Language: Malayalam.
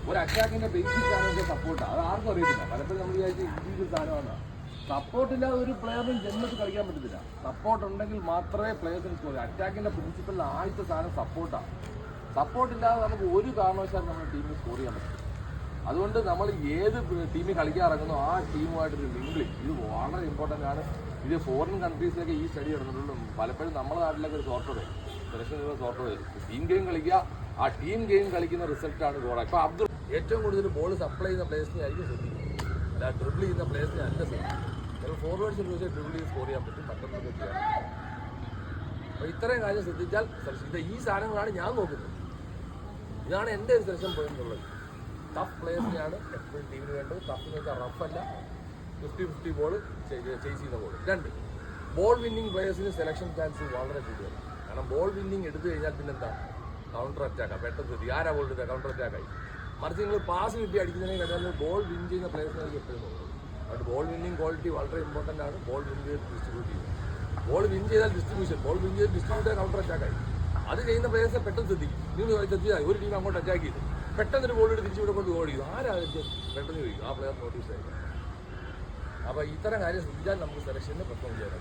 ഒരു അറ്റാക്കിന്റെ ബേസിക് സാധനമൊക്കെ സപ്പോർട്ടാണ്. അത് ആർക്കും അറിയത്തില്ല. പലപ്പോഴും നമ്മൾ വിചാരിച്ച ഇൻഡിവിജ്വൽ സാധനമാണ്. സപ്പോർട്ടില്ലാതെ ഒരു പ്ലെയറിനും ജന്മത്തിൽ കളിക്കാൻ പറ്റത്തില്ല. സപ്പോർട്ട് ഉണ്ടെങ്കിൽ മാത്രമേ പ്ലെയേഴ്സിന് സ്കോർ. അറ്റാക്കിന്റെ പ്രിൻസിപ്പലിൽ ആദ്യത്തെ സാധനം സപ്പോർട്ടാണ്. സപ്പോർട്ടില്ലാതെ നമുക്ക് ഒരു കാരണവശാലും നമ്മുടെ ടീമിന് സ്കോർ ചെയ്യാൻ പറ്റും. അതുകൊണ്ട് നമ്മൾ ഏത് ടീമിൽ കളിക്കാൻ ഇറങ്ങുന്നോ ആ ടീമുമായിട്ടൊരു ലിങ്കിങ് ഇത് വളരെ ഇമ്പോർട്ടൻ്റ് ആണ്. ഇത് ഫോറിൻ കൺട്രീസിലൊക്കെ ഈ സ്റ്റഡി നടന്നിട്ടുള്ളൂ. പലപ്പോഴും നമ്മുടെ നാട്ടിലൊക്കെ ഒരു സോർട്ട് വരും, സെലക്ഷൻ സോർട്ട് വരും. ടീം ഗെയിം കളിക്കുക, ആ ടീം ഗെയിം കളിക്കുന്ന റിസൾട്ടാണ് ഗോൾ. ഇപ്പോൾ അബ്ദുൾ ഏറ്റവും കൂടുതൽ ബോൾ സപ്ലൈ ചെയ്യുന്ന പ്ലേയേഴ്സിനെ ആയിരിക്കും ശ്രദ്ധിക്കുന്നത്, അല്ല ഡ്രിബിൾ ചെയ്യുന്ന പ്ലേയേഴ്സിനെ അല്ല ശ്രദ്ധിക്കുന്നത്. ചിലപ്പോൾ ഫോർവേഡ്സ് ഉപയോഗിച്ച് ഡ്രിബിൾ ചെയ്ത് സ്കോർ ചെയ്യാൻ പറ്റും, മറ്റൊന്നൊക്കെ ചെയ്യാൻ. അപ്പോൾ ഇത്രയും കാര്യം ശ്രദ്ധിച്ചാൽ ഇത് ഈ സാധനങ്ങളാണ് ഞാൻ നോക്കുന്നത്. ഇതാണ് എൻ്റെ ഒരു സെലക്ഷൻ പോയിന്റ് ഉള്ളത്. ടഫ് പ്ലേയേഴ്സിനെയാണ് എപ്പോഴും ടീമിന് വേണ്ടത്. ടഫ് എന്ന് വെച്ചാൽ റഫല്ല, 50-50 ബോൾ ചേസ് ചെയ്യുന്ന ബോൾ. 2, ബോൾ വിന്നിങ് പ്ലേയേഴ്സിന് സെലക്ഷൻ ചാൻസ് വളരെ കൂടുതലാണ്. കാരണം ബോൾ വിന്നിങ് എടുത്തു കഴിഞ്ഞാൽ പിന്നെന്താ കൗണ്ടർ അറ്റാക്കാണ്. പെട്ടെന്ന് ശ്രദ്ധി ആരാ ബോൾ എടുക്കുക, കൗണ്ടർ അറ്റാക്കായി. മറിച്ച് നിങ്ങൾ പാസ് കിട്ടി അടിക്കുന്നതിനെ കഴിഞ്ഞാൽ ബോൾ വിൻ ചെയ്യുന്ന പ്ലേയേഴ്സിനായിരിക്കും എപ്പോഴും നോക്കുന്നത്. അതുകൊണ്ട് ബോൾ വിന്നിങ് ക്വാളിറ്റി വളരെ ഇമ്പോർട്ടൻ്റ് ആണ്. ബോൾ വിൻ ചെയ്ത് ഡിസ്ട്രിബ്യൂട്ട് ചെയ്യുന്നത്. ബോൾ വിൻ ചെയ്താൽ ഡിസ്ട്രിബ്യൂഷൻ, ബോൾ വിൻ ചെയ്ത് ഡിസ്ട്രിബ്യൂട്ട് ചെയ്താൽ കൗണ്ടർ അറ്റാക്കായി. അത് ചെയ്യുന്ന പ്ലേയേഴ്സിനെ പെട്ടെന്ന് ശ്രദ്ധിക്കും. നിങ്ങൾ ശ്രദ്ധിച്ചാൽ ഒരു ടീം അങ്ങോട്ട് അറ്റാക്ക് ചെയ്തു, പെട്ടെന്ന് ഒരു ബോൾ എടുത്ത് തിരിച്ചു ഇവിടെ കൊണ്ട് ഗോൾ ചെയ്തു, ആരാ പെട്ടെന്ന് ചോദിക്കും, ആ പ്ലെയർ നോട്ടീസ് ആയിരിക്കും. അപ്പോൾ ഇത്തരം കാര്യം ശ്രദ്ധിച്ചാൽ നമുക്ക് സെലക്ഷന് പെർഫോം ചെയ്യാൻ